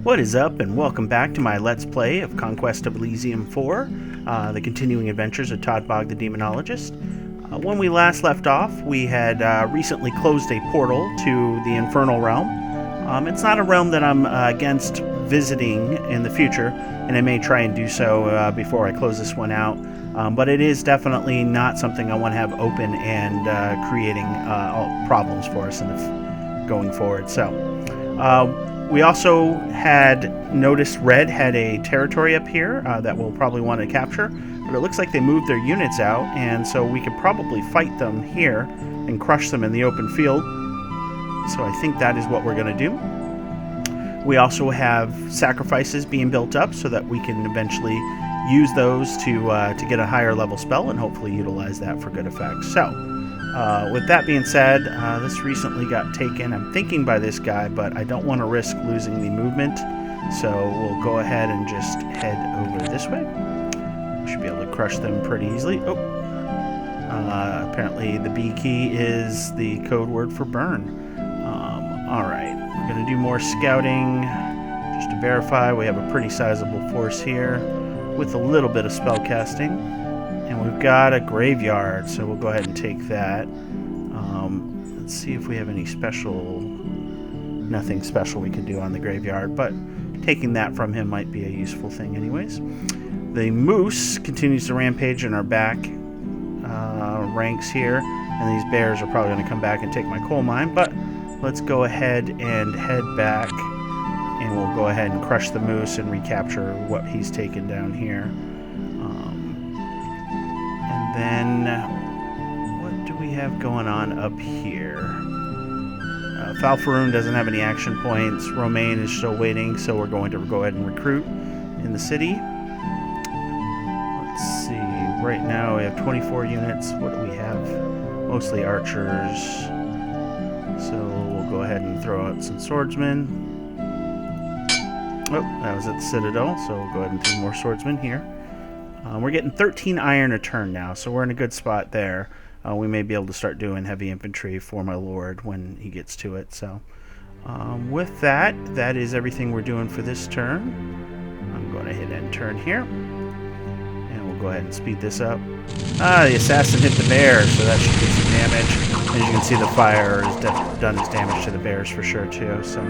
What is up, and welcome back to my Let's Play of Conquest of Elysium 4, the continuing adventures of Todbog the Demonologist. When we last left off, we had recently closed a portal to the Infernal Realm. It's not a realm that I'm against visiting in the future, and I may try and do so before I close this one out. But it is definitely not something I want to have open and creating problems for us going forward. So, we also had noticed Red had a territory up here that we'll probably want to capture, but it looks like they moved their units out, and so we could probably fight them here and crush them in the open field. So I think that is what we're going to do. We also have sacrifices being built up so that we can eventually use those to get a higher level spell and hopefully utilize that for good effect. So, with that being said, this recently got taken, I'm thinking, by this guy, but I don't want to risk losing the movement, so we'll go ahead and just head over this way. We should be able to crush them pretty easily. Oh, apparently the B key is the code word for burn. Alright, we're going to do more scouting just to verify we have a pretty sizable force here with a little bit of spell casting. And we've got a graveyard, so we'll go ahead and take that. Let's see if we have any special... Nothing special we can do on the graveyard, but taking that from him might be a useful thing anyways. The moose continues to rampage in our back ranks here, and these bears are probably going to come back and take my coal mine, but let's go ahead and head back, and we'll go ahead and crush the moose and recapture what he's taken down here. Then, what do we have going on up here? Falfaroon doesn't have any action points. Romaine is still waiting, so we're going to go ahead and recruit in the city. Let's see. Right now we have 24 units. What do we have? Mostly archers. So we'll go ahead and throw out some swordsmen. Oh, that was at the Citadel, so we'll go ahead and throw more swordsmen here. We're getting 13 iron a turn now, so we're in a good spot there. We may be able to start doing heavy infantry for my lord when he gets to it. So, with that, that is everything we're doing for this turn. I'm going to hit end turn here, and we'll go ahead and speed this up. The assassin hit the bear, so that should do some damage. As you can see, the fire has done its damage to the bears for sure too. So,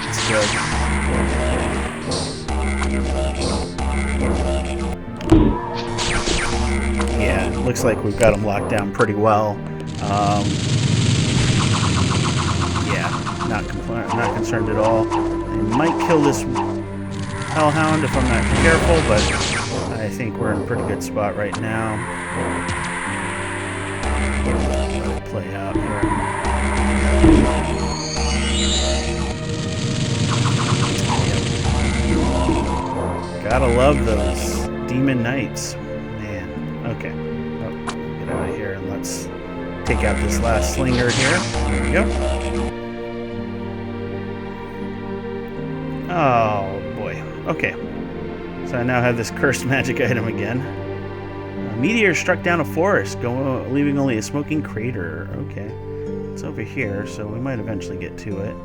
it's good. Yeah, it looks like we've got them locked down pretty well. Yeah, not concerned at all. They might kill this hellhound if I'm not careful, but I think we're in a pretty good spot right now. Let it play out here. Gotta love those demon knights. Okay, get out of here and let's take out this last slinger here. There we go. Oh boy. Okay. So I now have this cursed magic item again. A meteor struck down a forest, leaving only a smoking crater. Okay. It's over here, so we might eventually get to it.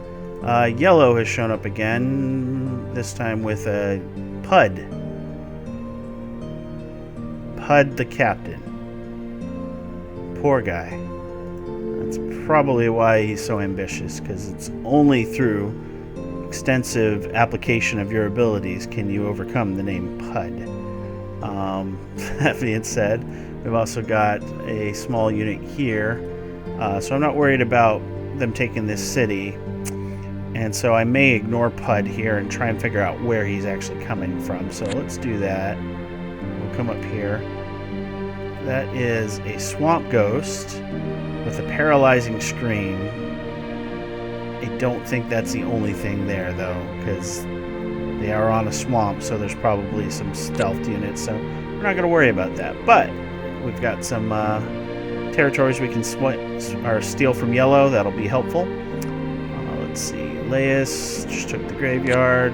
Yellow has shown up again, this time with a Pud. Pud the captain. Poor guy. That's probably why he's so ambitious, because it's only through extensive application of your abilities can you overcome the name Pud. That being said, we've also got a small unit here, so I'm not worried about them taking this city, and so I may ignore Pud here and try and figure out where he's actually coming from. So let's do that. We'll come up here. That is a swamp ghost with a paralyzing scream. I don't think that's the only thing there, though, because they are on a swamp, so there's probably some stealth units, so we're not going to worry about that. But we've got some territories we can steal from yellow. That'll be helpful. Let's see. Laius just took the graveyard.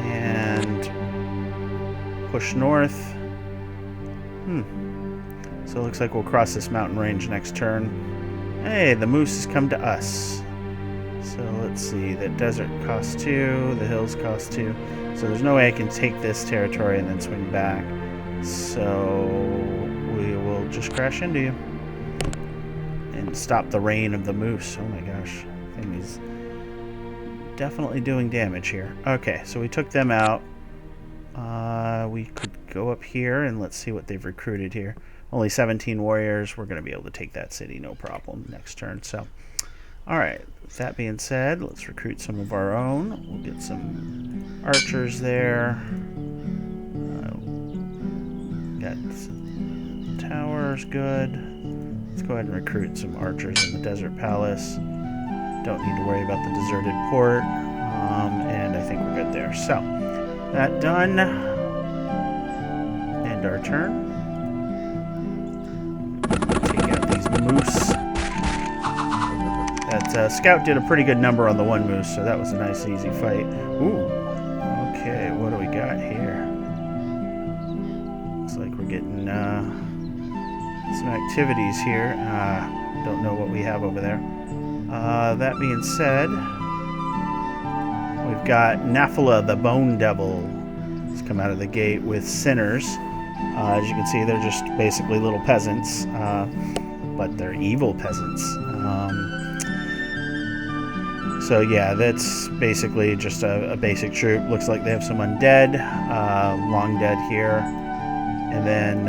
And push north. So it looks like we'll cross this mountain range next turn. Hey, the moose has come to us. So let's see, the desert costs 2, the hills cost 2. So there's no way I can take this territory and then swing back. So we will just crash into you. And stop the rain of the moose. Oh my gosh. Thing is definitely doing damage here. Okay, so we took them out. We could go up here and let's see what they've recruited here. Only 17 warriors. We're going to be able to take that city, no problem, next turn. So, alright, with that being said, let's recruit some of our own. We'll get some archers there. Got some towers, good. Let's go ahead and recruit some archers in the Desert Palace. Don't need to worry about the deserted port. And I think we're good there. So, that done. End our turn. Take out these moose. That scout did a pretty good number on the one moose, so that was a nice, easy fight. Ooh. Okay, what do we got here? Looks like we're getting some activities here. Don't know what we have over there. That being said, we've got Nephilah, the Bone Devil. He's come out of the gate with sinners. As you can see, they're just basically little peasants, but they're evil peasants. So yeah, that's basically just a basic troop. Looks like they have some undead, long dead here. And then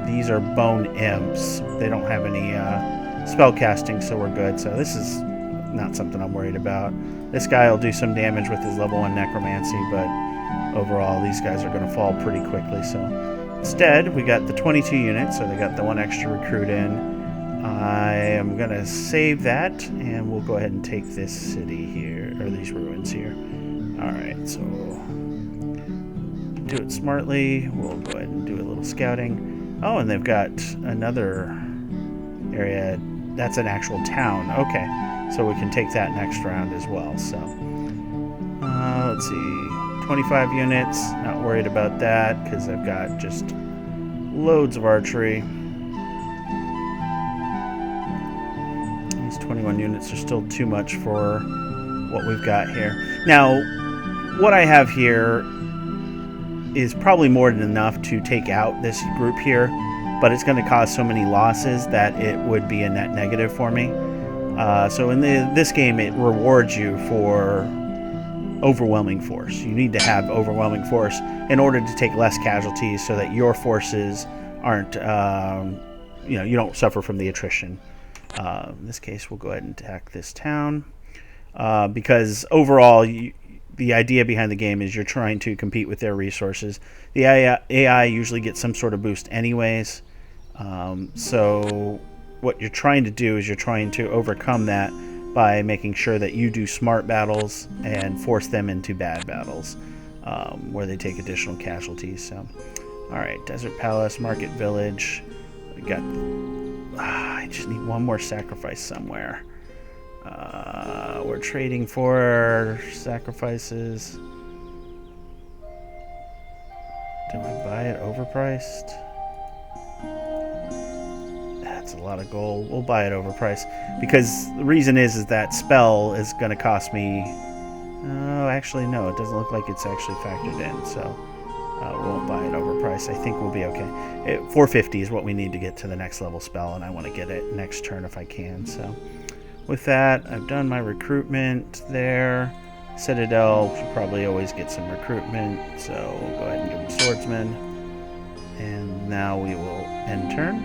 these are bone imps. They don't have any spell casting, so we're good. So this is not something I'm worried about. This guy will do some damage with his level 1 necromancy, but overall these guys are going to fall pretty quickly. So instead, we got the 22 units, so they got the 1 extra recruit in. I am going to save that, and we'll go ahead and take this city here, or these ruins here. Alright, so do it smartly. We'll go ahead and do a little scouting. Oh, and they've got another area. That's an actual town. Okay, so we can take that next round as well. So, let's see. 25 units. Not worried about that, because I've got just loads of archery. 21 units are still too much for what we've got here. Now, what I have here is probably more than enough to take out this group here, but it's going to cause so many losses that it would be a net negative for me. So in this game, it rewards you for overwhelming force. You need to have overwhelming force in order to take less casualties so that your forces aren't, you don't suffer from the attrition. In this case, we'll go ahead and attack this town because overall, the idea behind the game is you're trying to compete with their resources. The AI usually gets some sort of boost anyways, so what you're trying to do is you're trying to overcome that by making sure that you do smart battles and force them into bad battles where they take additional casualties. So, all right, Desert Palace, Market Village. We got... I just need one more sacrifice somewhere. We're trading for sacrifices. Do I buy it overpriced? That's a lot of gold. We'll buy it overpriced. Because the reason is that spell is going to cost me... Oh, actually, no. It doesn't look like it's actually factored in. So... we won't buy it overpriced. I think we'll be okay. 450 is what we need to get to the next level spell, and I want to get it next turn if I can. So, with that, I've done my recruitment there. Citadel should probably always get some recruitment, so we'll go ahead and give them swordsmen. And now we will end turn.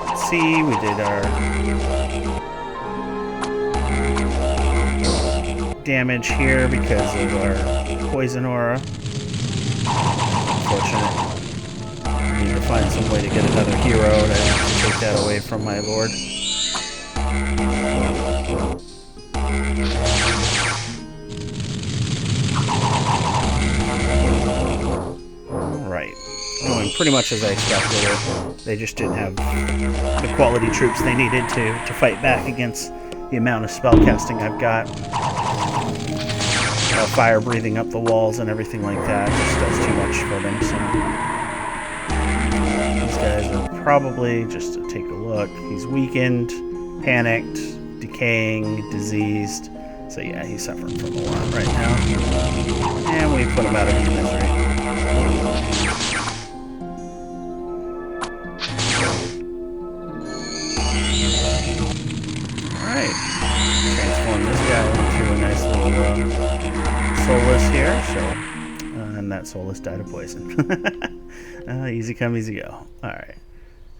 Let's see, we did our damage here because of our poison aura. Unfortunate. I need to find some way to get another hero to take that away from my lord. Alright. Going pretty much as I expected it. They just didn't have the quality troops they needed to fight back against the amount of spell casting I've got. Fire breathing up the walls and everything like that just does too much for them. So these guys are probably, just to take a look, he's weakened, panicked, decaying, diseased. So yeah, he's suffering from a lot right now. And we put him out of his misery. Alright. Transform this guy into a nice little soulless here. So, and that soulless died of poison. Easy come, easy go. Alright.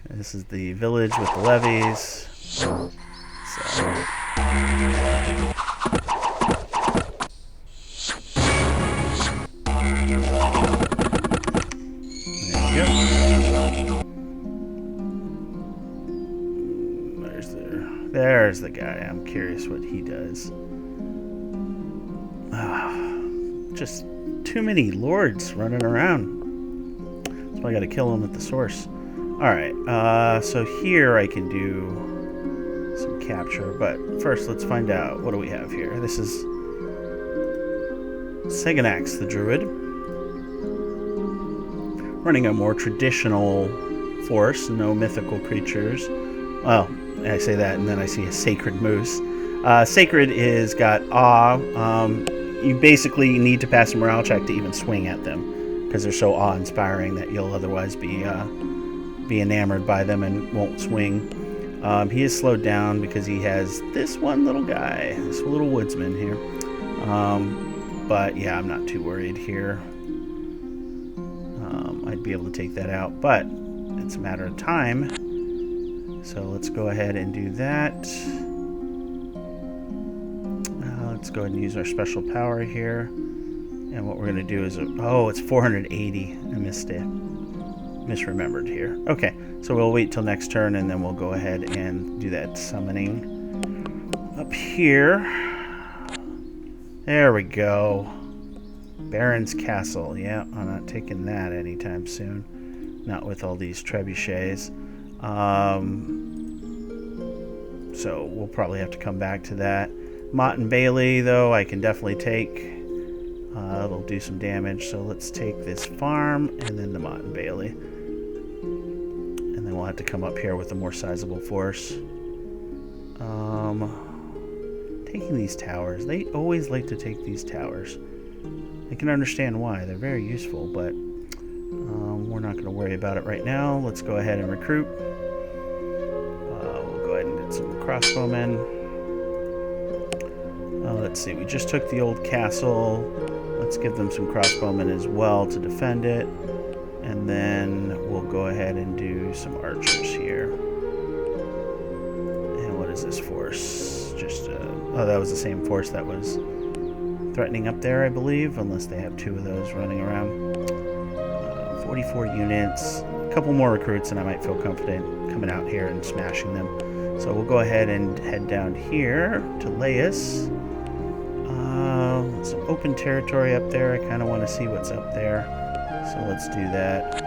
This is the village with the levees. So. There's the guy. I'm curious what he does. Just too many lords running around. So I gotta kill him at the source. Alright, so here I can do some capture, but first let's find out what do we have here. This is Seganax the Druid. Running a more traditional force, no mythical creatures. Well, I say that and then I see a Sacred Moose. Sacred is got awe. You basically need to pass a morale check to even swing at them because they're so awe-inspiring that you'll otherwise be enamored by them and won't swing. He is slowed down because he has this one little guy, this little woodsman here. But yeah, I'm not too worried here. I'd be able to take that out, but it's a matter of time. So let's go ahead and do that. Let's go ahead and use our special power here. And what we're going to do is, oh, it's 480. I misremembered here. Okay, so we'll wait till next turn and then we'll go ahead and do that summoning up here. There we go. Baron's Castle. Yeah, I'm not taking that anytime soon. Not with all these trebuchets. So we'll probably have to come back to that. Mott and Bailey, though, I can definitely take. It'll do some damage. So let's take this farm and then the Mott and Bailey. And then we'll have to come up here with a more sizable force. Taking these towers. They always like to take these towers. I can understand why. They're very useful, but we're not going to worry about it right now. Let's go ahead and recruit. We'll go ahead and get some crossbowmen. Let's see. We just took the old castle. Let's give them some crossbowmen as well to defend it. And then we'll go ahead and do some archers here. And what is this force? Just, oh, that was the same force that was threatening up there, I believe, unless they have two of those running around. 44 units, a couple more recruits, and I might feel confident coming out here and smashing them. So we'll go ahead and head down here to Laius. Some open territory up there. I kind of want to see what's up there. So let's do that.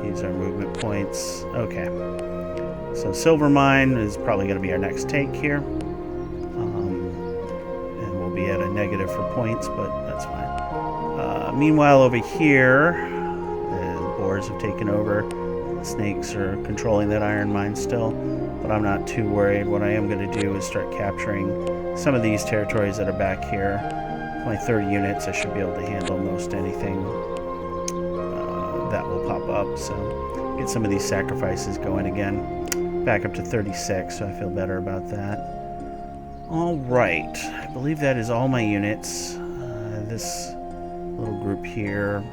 Use our movement points. Okay. So Silver Mine is probably going to be our next take here. And we'll be at a negative for points, but that's fine. Meanwhile, over here, the boars have taken over. The snakes are controlling that iron mine still, but I'm not too worried. What I am going to do is start capturing some of these territories that are back here. My 30 units, I should be able to handle most anything that will pop up. So get some of these sacrifices going again. Back up to 36, so I feel better about that. All right, I believe that is all my units. This little group here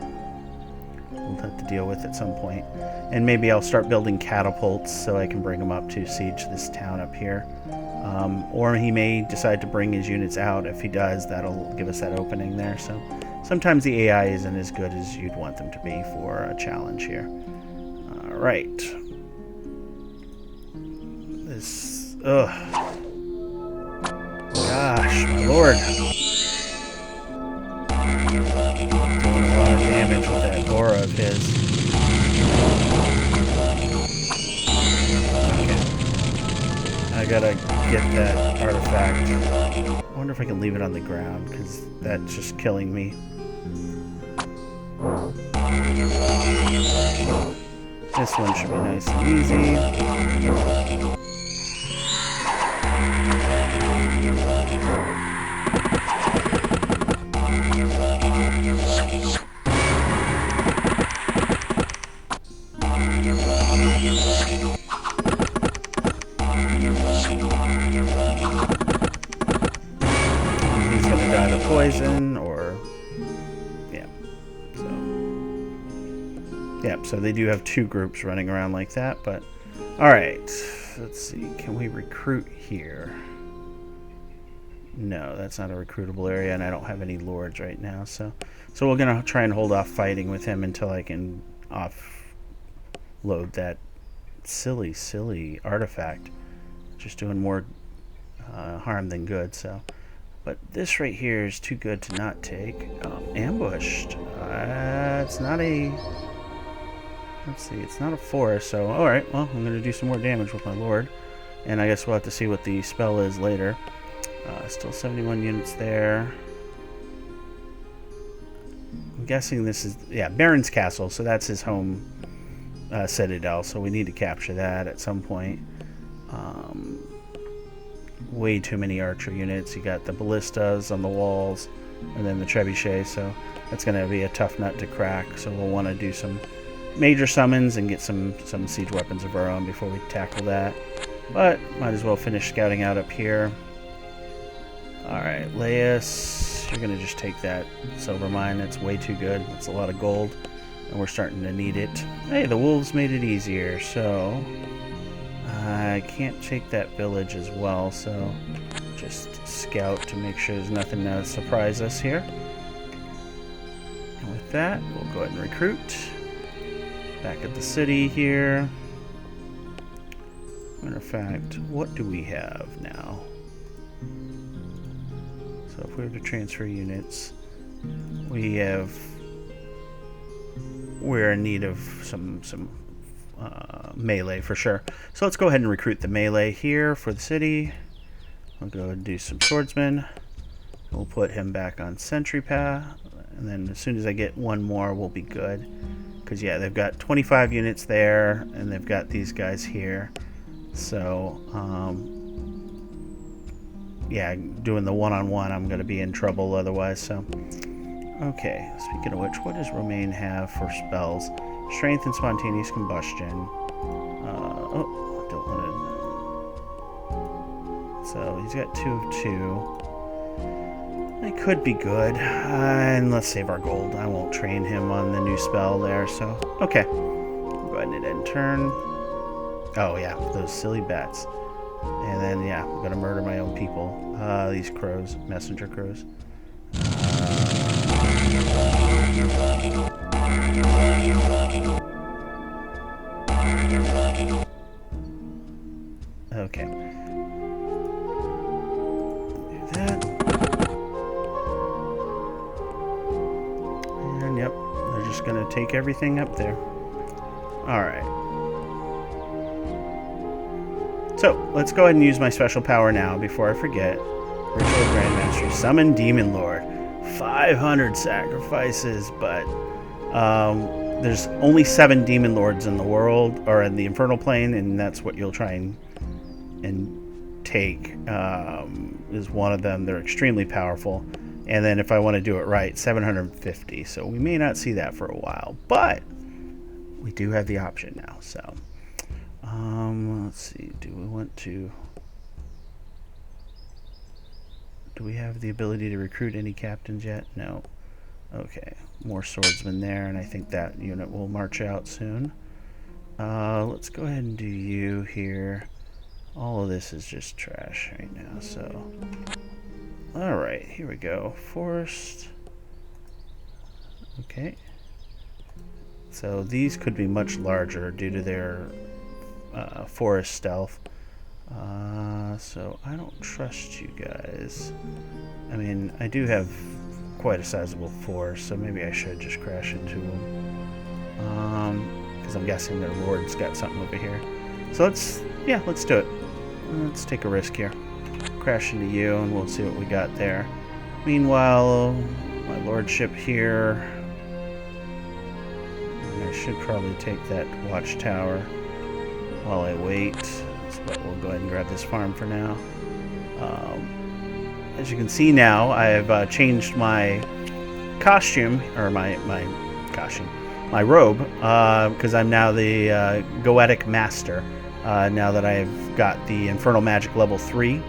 we'll have to deal with at some point. And maybe I'll start building catapults so I can bring them up to siege this town up here. Or he may decide to bring his units out. If he does, that'll give us that opening there. So sometimes the AI isn't as good as you'd want them to be for a challenge here. All right. This, gosh, my lord. Doing a lot of damage with that Gora of his. I gotta get that artifact. I wonder if I can leave it on the ground, because that's just killing me. This one should be nice and easy. He's gonna die to poison, or yeah. So they do have two groups running around like that. But all right, let's see. Can we recruit here? No, that's not a recruitable area, and I don't have any lords right now. So we're gonna try and hold off fighting with him until I can offload that silly artifact. Just doing more harm than good. So, but this right here is too good to not take. Ambushed. It's not a. Let's see. It's not a forest. So, all right. Well, I'm gonna do some more damage with my lord, and I guess we'll have to see what the spell is later. Still 71 units there. I'm guessing this is Baron's Castle. So that's his home citadel. So we need to capture that at some point. Way too many archer units. You got the ballistas on the walls, and then the trebuchet. So that's going to be a tough nut to crack. So we'll want to do some major summons and get some siege weapons of our own before we tackle that. But might as well finish scouting out up here. All right, Laius, you're going to just take that silver mine. It's way too good. It's a lot of gold, and we're starting to need it. Hey, the wolves made it easier, so I can't take that village as well, so just scout to make sure there's nothing to surprise us here. And with that, we'll go ahead and recruit. Back at the city here. Matter of fact, what do we have now? So if we were to transfer units, we're in need of some melee for sure. So let's go ahead and recruit the melee here for the city. We'll go and do some swordsmen. We'll put him back on sentry path, and then as soon as I get one more, we'll be good. Because yeah, they've got 25 units there, and they've got these guys here. So yeah, doing the one-on-one, I'm going to be in trouble otherwise. So okay, speaking of which, what does Romain have for spells? Strength and spontaneous combustion. Don't want to. So he's got 2 of 2. It could be good. And let's save our gold. I won't train him on the new spell there. So okay, go ahead and end turn. Oh yeah, those silly bats. And then yeah, I'm gonna murder my own people. These crows, messenger crows. Okay. Do that. And yep, they're just gonna take everything up there. Alright. So, let's go ahead and use my special power now before I forget. Ritual Grandmaster, Summon Demon Lord. 500 sacrifices, but there's only 7 Demon Lords in the world, or in the Infernal Plane, and that's what you'll try and take, is one of them. They're extremely powerful. And then if I want to do it right, 750. So we may not see that for a while, but we do have the option now, so... let's see, do we have the ability to recruit any captains yet? No. Okay, more swordsmen there, and I think that unit will march out soon. Let's go ahead and do you here. All of this is just trash right now, so... Alright, here we go. Forest. Okay. So these could be much larger due to their forest stealth. So I don't trust you guys. I mean, I do have quite a sizable force, so maybe I should just crash into them. Because I'm guessing their lord's got something over here. So let's do it. Let's take a risk here. Crash into you, and we'll see what we got there. Meanwhile, my lordship here. I should probably take that watchtower while I wait. But we'll go ahead and grab this farm for now. As you can see now, I've changed my costume, or my costume, my robe, because I'm now the Goetic Master. Now that I've got the Infernal Magic level 3,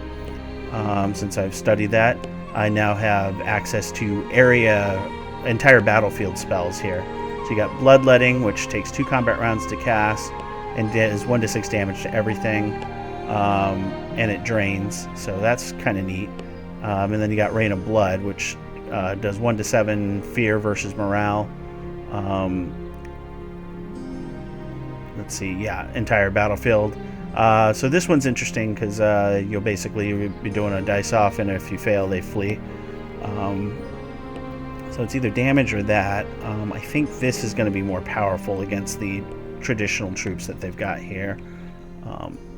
since I've studied that, I now have access to entire battlefield spells here. So you got Bloodletting, which takes 2 combat rounds to cast, and does 1d6 damage to everything, and it drains, so that's kind of neat. And then you got Rain of Blood, which does 1d7 fear versus morale. Let's see, yeah, entire battlefield. So this one's interesting because you'll basically be doing a dice off, and if you fail, they flee. So it's either damage or that. I think this is going to be more powerful against the traditional troops that they've got here.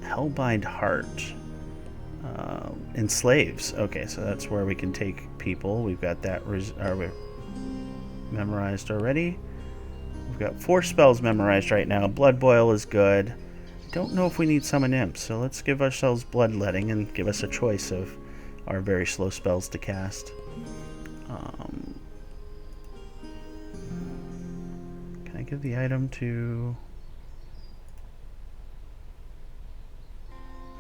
Hellbind Heart. Enslaves. Okay, so that's where we can take people. We've got that memorized already. We've got 4 spells memorized right now. Blood Boil is good. Don't know if we need Summon Imps, so let's give ourselves Bloodletting and give us a choice of our very slow spells to cast. Can I give the item to...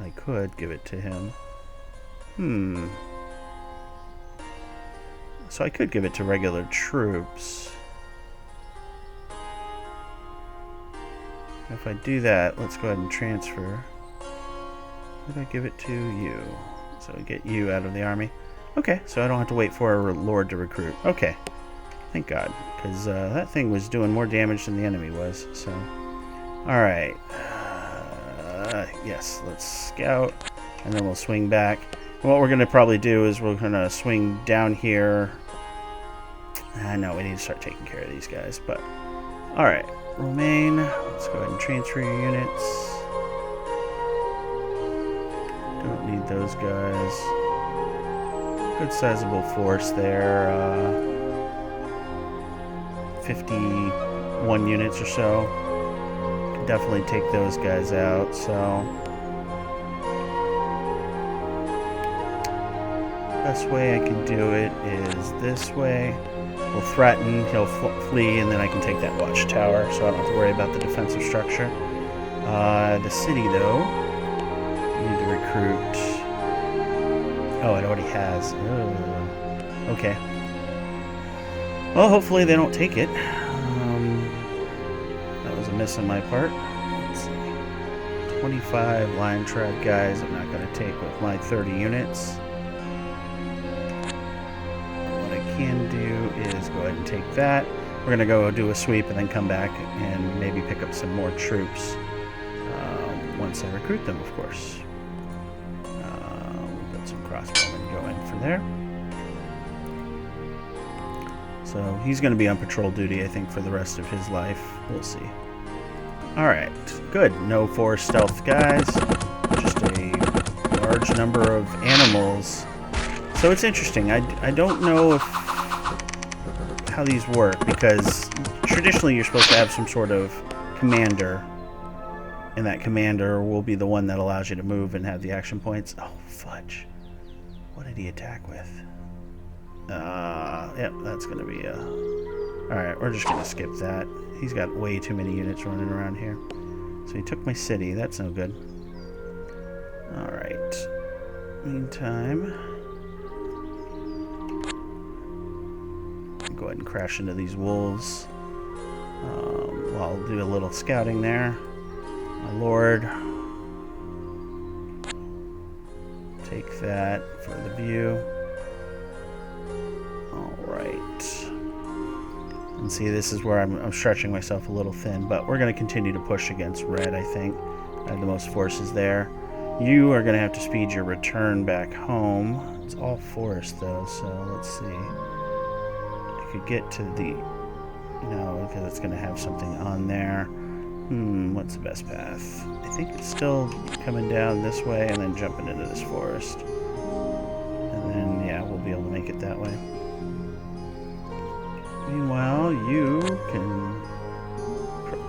I could give it to him. So I could give it to regular troops. If I do that, let's go ahead and transfer. Who did I give it to? You. So I get you out of the army. Okay, so I don't have to wait for a lord to recruit. Okay. Thank God, because that thing was doing more damage than the enemy was. So, alright. Yes, let's scout, and then we'll swing back. And what we're going to probably do is we're going to swing down here. No, we need to start taking care of these guys, but... Alright, Romaine, let's go ahead and transfer your units. Don't need those guys. Good sizable force there. 51 units or so. Can definitely take those guys out, so... Best way I can do it is this way. We'll threaten, he'll flee, and then I can take that watchtower, so I don't have to worry about the defensive structure. The city, though, I need to recruit. Oh, it already has. Oh. Okay. Well, hopefully they don't take it. That was a miss on my part. Let's see. 25 Lion Tribe guys I'm not going to take with my 30 units. Can do is go ahead and take that. We're going to go do a sweep and then come back and maybe pick up some more troops once I recruit them, of course. We've got some crossbowmen going for there. So he's going to be on patrol duty, I think, for the rest of his life. We'll see. Alright, good. No 4 stealth guys. Just a large number of animals. So it's interesting. I don't know how these work, because traditionally you're supposed to have some sort of commander, and that commander will be the one that allows you to move and have the action points. Oh, fudge. What did he attack with? Yep, that's going to be a... Alright, we're just going to skip that. He's got way too many units running around here. So he took my city. That's no good. Alright. Meantime... go ahead and crash into these wolves. I'll do a little scouting there. My lord. Take that for the view. Alright. And see, this is where I'm stretching myself a little thin, but we're going to continue to push against red, I think. I have the most forces there. You are going to have to speed your return back home. It's all forest, though, so let's see. Could get to the, because it's going to have something on there. What's the best path? I think it's still coming down this way and then jumping into this forest. And then, yeah, we'll be able to make it that way. Meanwhile, you can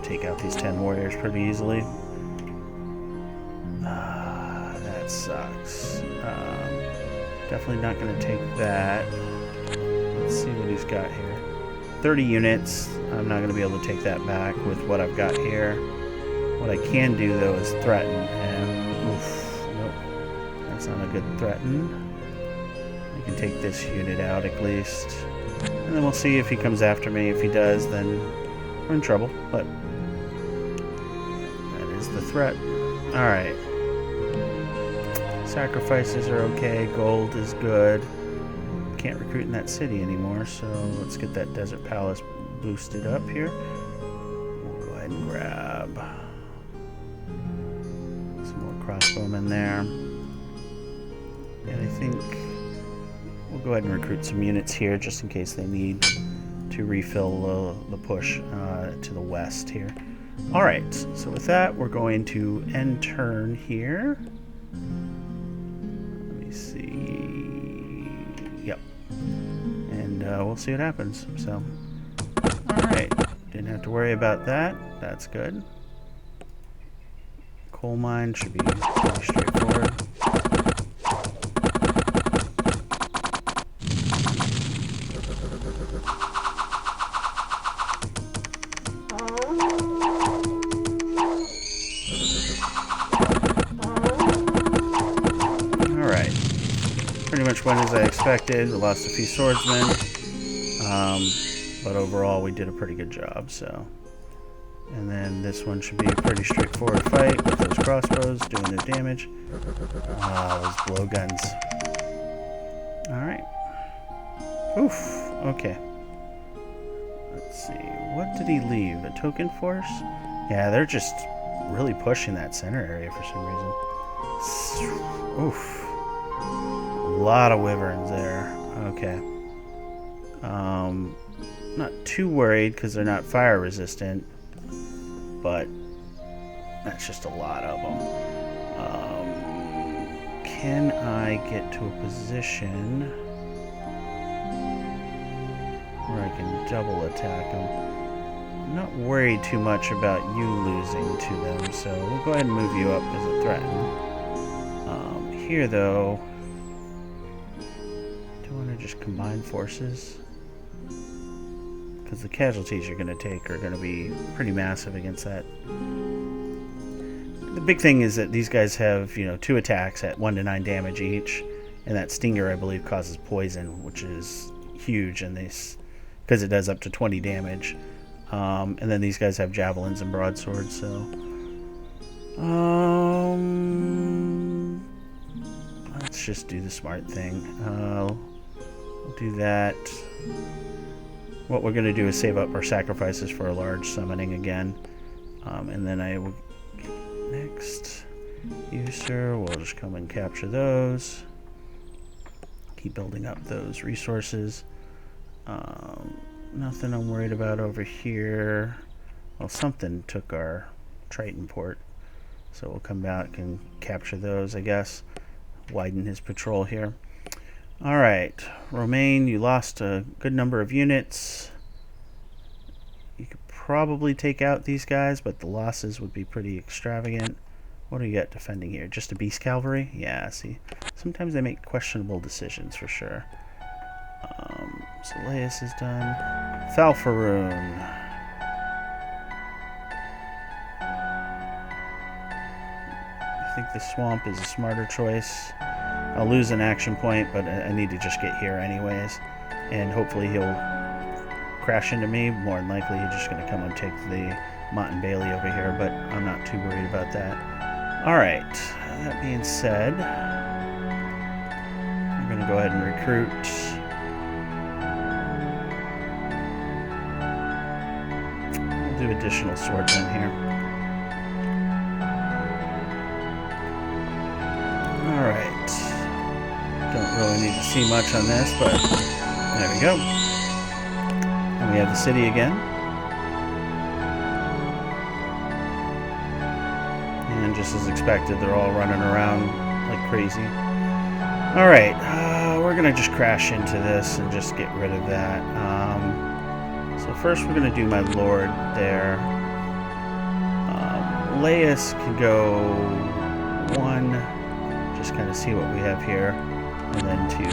take out these 10 warriors pretty easily. That sucks. Definitely not going to take that. Let's see what he's got here. 30 units. I'm not going to be able to take that back with what I've got here. What I can do, though, is threaten. And, oof, nope. That's not a good threaten. I can take this unit out, at least. And then we'll see if he comes after me. If he does, then we're in trouble. But that is the threat. Alright. Sacrifices are okay. Gold is good. Can't recruit in that city anymore, so let's get that desert palace boosted up here. We'll go ahead and grab some more crossbowmen there. And I think we'll go ahead and recruit some units here just in case they need to refill the push to the west here. Alright, so with that, we're going to end turn here. Let me see. Yep. And we'll see what happens. So, alright. Didn't have to worry about that. That's good. Coal mine should be pretty straightforward. Pretty much went as I expected. We lost a few swordsmen, but overall we did a pretty good job. So, and then this one should be a pretty straightforward fight with those crossbows doing their damage. Those blowguns. All right. Oof. Okay. Let's see. What did he leave? A token force? Yeah, they're just really pushing that center area for some reason. Oof. A lot of wyverns there. Okay. Not too worried because they're not fire resistant, but that's just a lot of them. Can I get to a position where I can double attack them? I'm not worried too much about you losing to them, so we'll go ahead and move you up as a threaten. Here, though, just combine forces, because the casualties you're going to take are going to be pretty massive against that. The big thing is that these guys have, 2 attacks at 1 to 9 damage each, and that stinger, I believe, causes poison, which is huge, and because it does up to 20 damage. And then these guys have javelins and broadswords, so let's just do the smart thing. We'll do that. What we're going to do is save up our sacrifices for a large summoning again. And then I will next. You, sir, we'll just come and capture those. Keep building up those resources. Nothing I'm worried about over here. Well, something took our Triton port. So we'll come back and capture those, I guess. Widen his patrol here. Alright, Romaine, you lost a good number of units. You could probably take out these guys, but the losses would be pretty extravagant. What do you got defending here? Just a beast cavalry? Yeah, see, sometimes they make questionable decisions for sure. Soleus is done. Falfaroon. I think the swamp is a smarter choice. I'll lose an action point, but I need to just get here anyways. And hopefully he'll crash into me. More than likely he's just going to come and take the Mott and Bailey over here, but I'm not too worried about that. Alright, that being said, I'm going to go ahead and recruit. We'll do additional swordsmen here. Alright. Don't really need to see much on this, but there we go. And we have the city again. And just as expected, they're all running around like crazy. Alright, we're going to just crash into this and just get rid of that. So first we're going to do my lord there. Laius can go 1, just kind of see what we have here, and then 2, 3.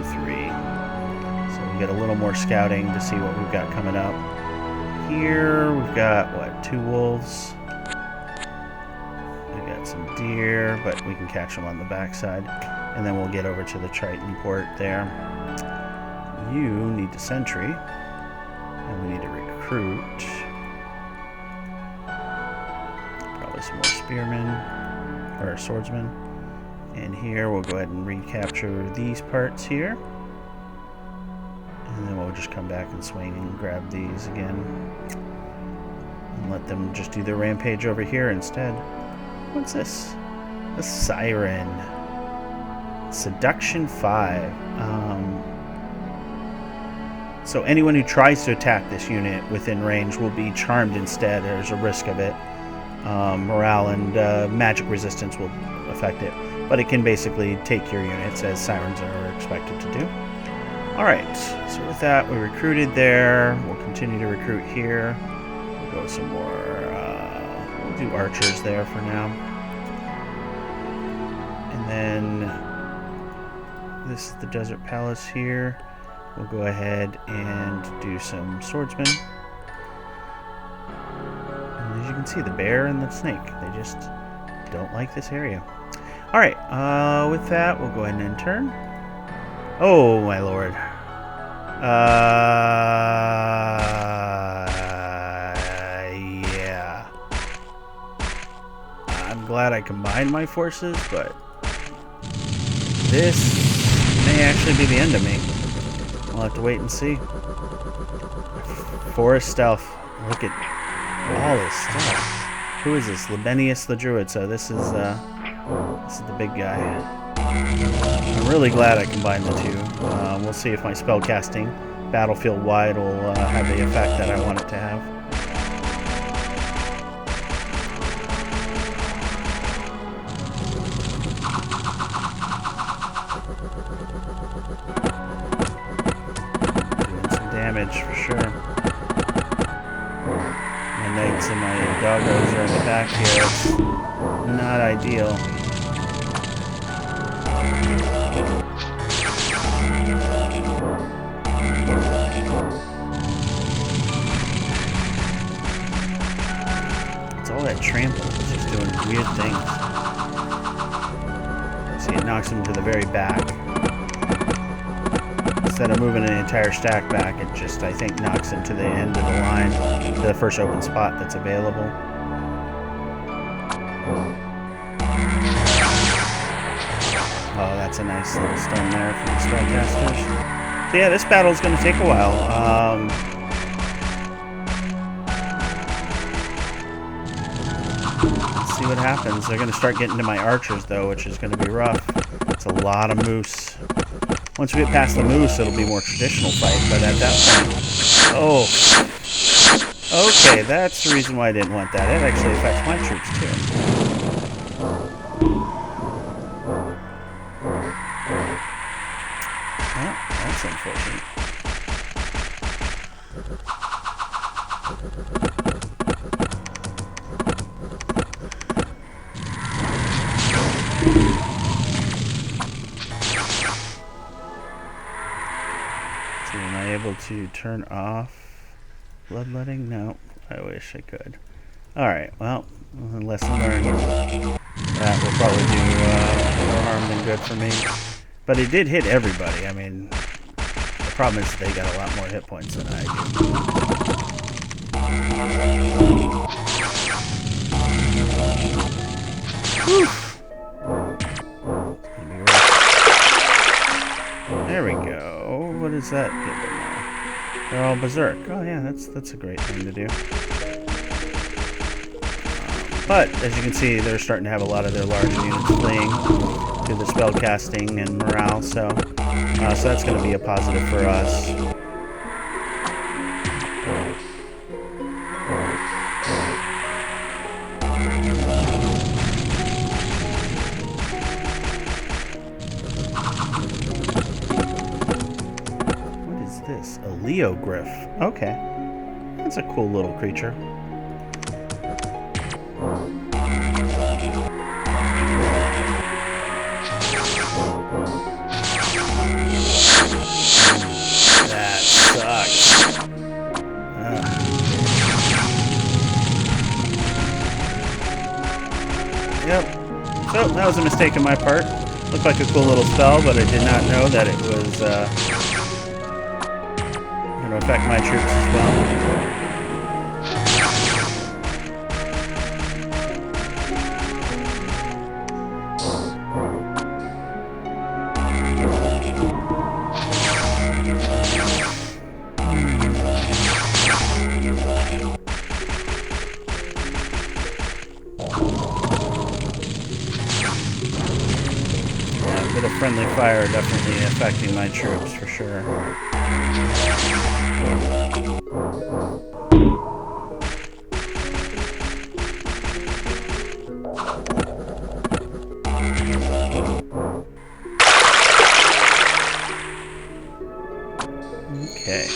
So we get a little more scouting to see what we've got coming up. Here we've got, what, 2 wolves. We got some deer, but we can catch them on the backside. And then we'll get over to the Triton port there. You need to sentry, and we need to recruit. Probably some more spearmen, or swordsmen. And here we'll go ahead and recapture these parts here. And then we'll just come back and swing and grab these again. And let them just do their rampage over here instead. What's this? A siren. Seduction 5. So anyone who tries to attack this unit within range will be charmed instead. There's a risk of it. Morale and magic resistance will affect it. But it can basically take your units as sirens are expected to do. Alright, so with that we recruited there. We'll continue to recruit here. We'll go some more, we'll do archers there for now. And then this is the Desert Palace here. We'll go ahead and do some swordsmen. And as you can see, the bear and the snake, they just don't like this area. Alright, with that, we'll go ahead and turn. Oh, my lord. Yeah. I'm glad I combined my forces, but this may actually be the end of me. We'll have to wait and see. Forest stealth. Look at all this stuff. Who is this? Libenius the Druid. So this is the big guy. I'm really glad I combined the two. We'll see if my spell casting battlefield wide will have the effect that I want it to have. Doing some damage for sure. My knights and my doggos are in the back here. It's not ideal. It's all that trample. It's just doing weird things. See, it knocks him to the very back. Instead of moving an entire stack back, it just, I think, knocks him to the end of the line, to the first open spot that's available. Oh, that's a nice little stun there from the spellcasters. So yeah, this battle is going to take a while. Let's see what happens. They're going to start getting to my archers, though, which is going to be rough. It's a lot of moose. Once we get past the moose, it'll be more traditional fight, but at that point... Oh! Okay, that's the reason why I didn't want that. It actually affects my troops, too. Well, that's unfortunate. So am I able to turn off bloodletting? No, I wish I could. Alright, well, lesson learned. That will probably do more harm than good for me. But it did hit everybody. I mean, the problem is they got a lot more hit points than I do. Whew. There we go. What does that give them now? They're all berserk. Oh yeah, that's a great thing to do. But as you can see, they're starting to have a lot of their large units fleeing to the spell casting and morale, so that's going to be a positive for us. What is this? A Leogryph. Okay. That's a cool little creature. that was a mistake on my part. Looked like a cool little spell, but I did not know that it was going to affect my troops as well. Friendly fire definitely affecting my troops for sure. Okay.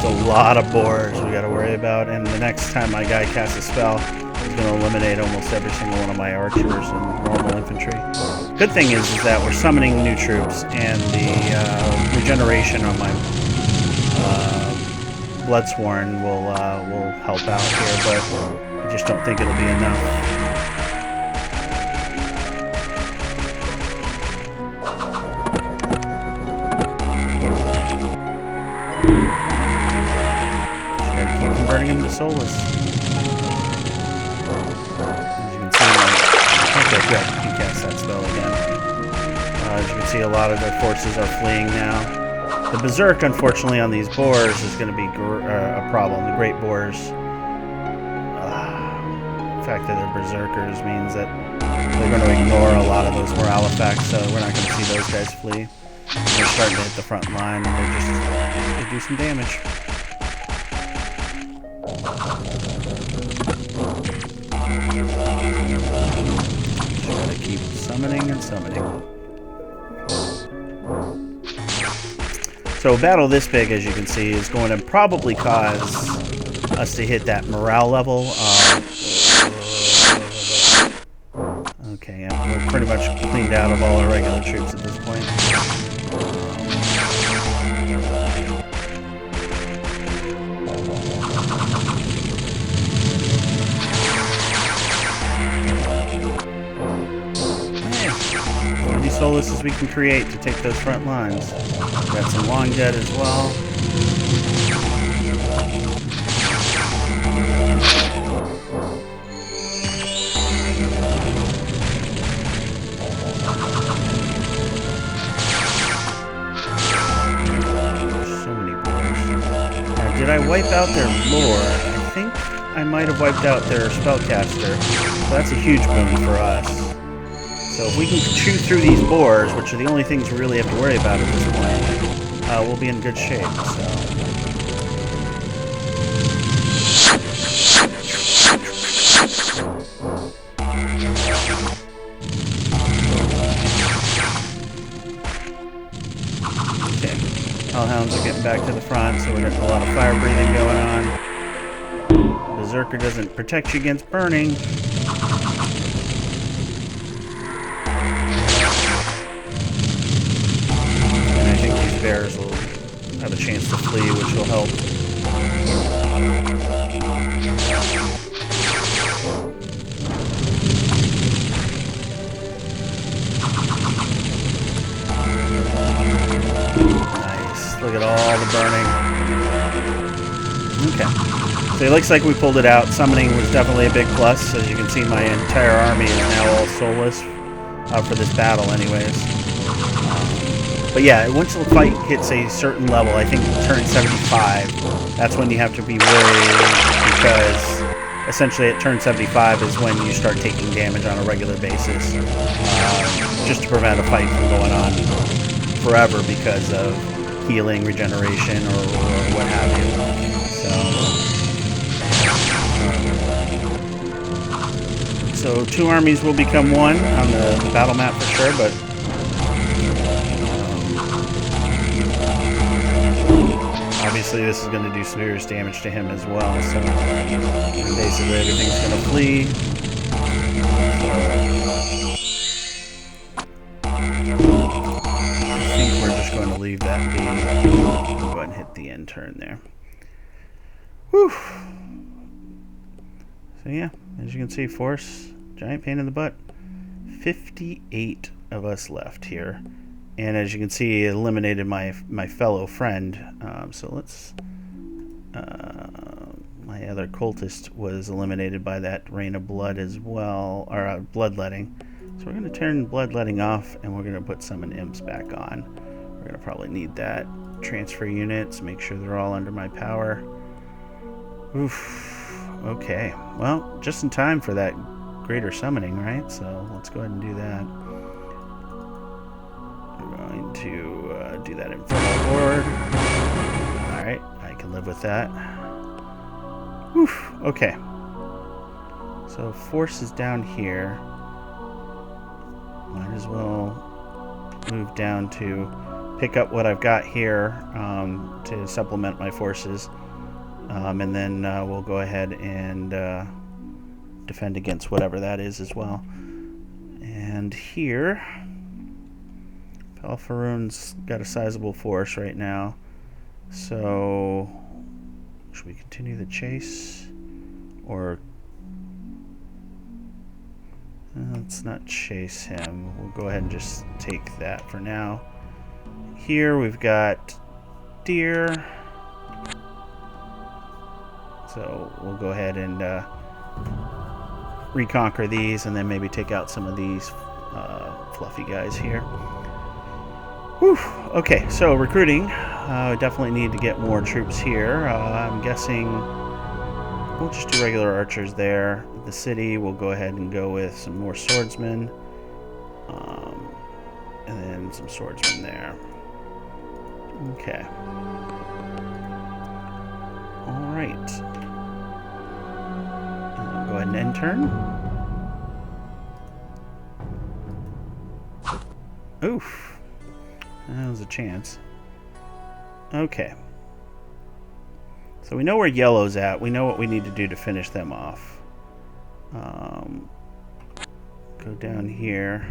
A lot of boars we got to worry about, and the next time my guy casts a spell, he's going to eliminate almost every single one of my archers and normal infantry. Good thing is that we're summoning new troops, and the regeneration on my Bloodsworn will help out here, but I just don't think it'll be enough. Converting him to soulless. As you can see, okay, good. He cast that spell again. As you can see, a lot of their forces are fleeing now. The Berserk, unfortunately, on these boars is going to be a problem. The Great Boars. The fact that they're Berserkers means that they're going to ignore a lot of those morale effects, so we're not going to see those guys flee. They're starting to hit the front line, and they do some damage. Gotta keep summoning and summoning. So a battle this big, as you can see, is going to probably cause us to hit that morale level. Okay, we're pretty much cleaned out of all our regular troops at this point. Soullesses we can create to take those front lines. Got some long dead as well. So many boars. Now, did I wipe out their lord? I think I might have wiped out their spellcaster. So that's a huge boon for us. So if we can chew through these boars, which are the only things we really have to worry about at this point, we'll be in good shape. So. Okay, Hellhounds are getting back to the front, so we're getting a lot of fire breathing going on. Berserker doesn't protect you against burning. Bears will have a chance to flee, which will help. Nice. Look at all the burning. Okay. So it looks like we pulled it out. Summoning was definitely a big plus. As you can see, my entire army is now all soulless for this battle anyways. But yeah, once the fight hits a certain level, I think turn 75, that's when you have to be worried, because essentially at turn 75 is when you start taking damage on a regular basis, just to prevent a fight from going on forever because of healing, regeneration, or what have you. So two armies will become one on the battle map for sure, but obviously this is going to do serious damage to him as well, so basically everything's going to flee. I think we're just going to leave that be. Go ahead and hit the end turn there. Whew. So yeah, as you can see, force, giant pain in the butt. 58 of us left here. And as you can see, it eliminated my fellow friend. So let's... my other cultist was eliminated by that rain of blood as well, or bloodletting. So we're going to turn bloodletting off, and we're going to put summon imps back on. We're going to probably need that. Transfer units, make sure they're all under my power. Oof. Okay. Well, just in time for that greater summoning, right? So let's go ahead and do that. We're going to do that in front forward. Alright, I can live with that. Whew, okay. So force is down here. Might as well move down to pick up what I've got here to supplement my forces. And then we'll go ahead and defend against whatever that is as well. And here, Falfaroon's got a sizable force right now. So, should we continue the chase? Or, let's not chase him. We'll go ahead and just take that for now. Here we've got deer. So we'll go ahead and reconquer these, and then maybe take out some of these fluffy guys here. Whew. Okay, so recruiting. Definitely need to get more troops here. I'm guessing we'll just do regular archers there. The city, we'll go ahead and go with some more swordsmen. And then some swordsmen there. Okay. Alright. Go ahead and end turn. Oof. That was a chance. Okay. So we know where yellow's at. We know what we need to do to finish them off. Go down here.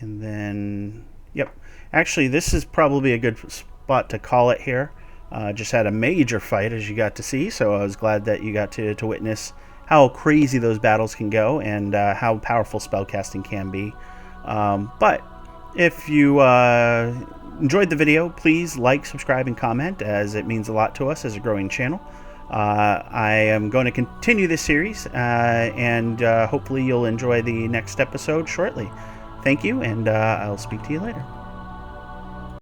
And then... Yep. Actually, this is probably a good spot to call it here. Just had a major fight, as you got to see, so I was glad that you got to witness how crazy those battles can go and how powerful spellcasting can be. But if you enjoyed the video, please like, subscribe, and comment, as it means a lot to us as a growing channel. I am going to continue this series, and hopefully you'll enjoy the next episode shortly. Thank you, and I'll speak to you later.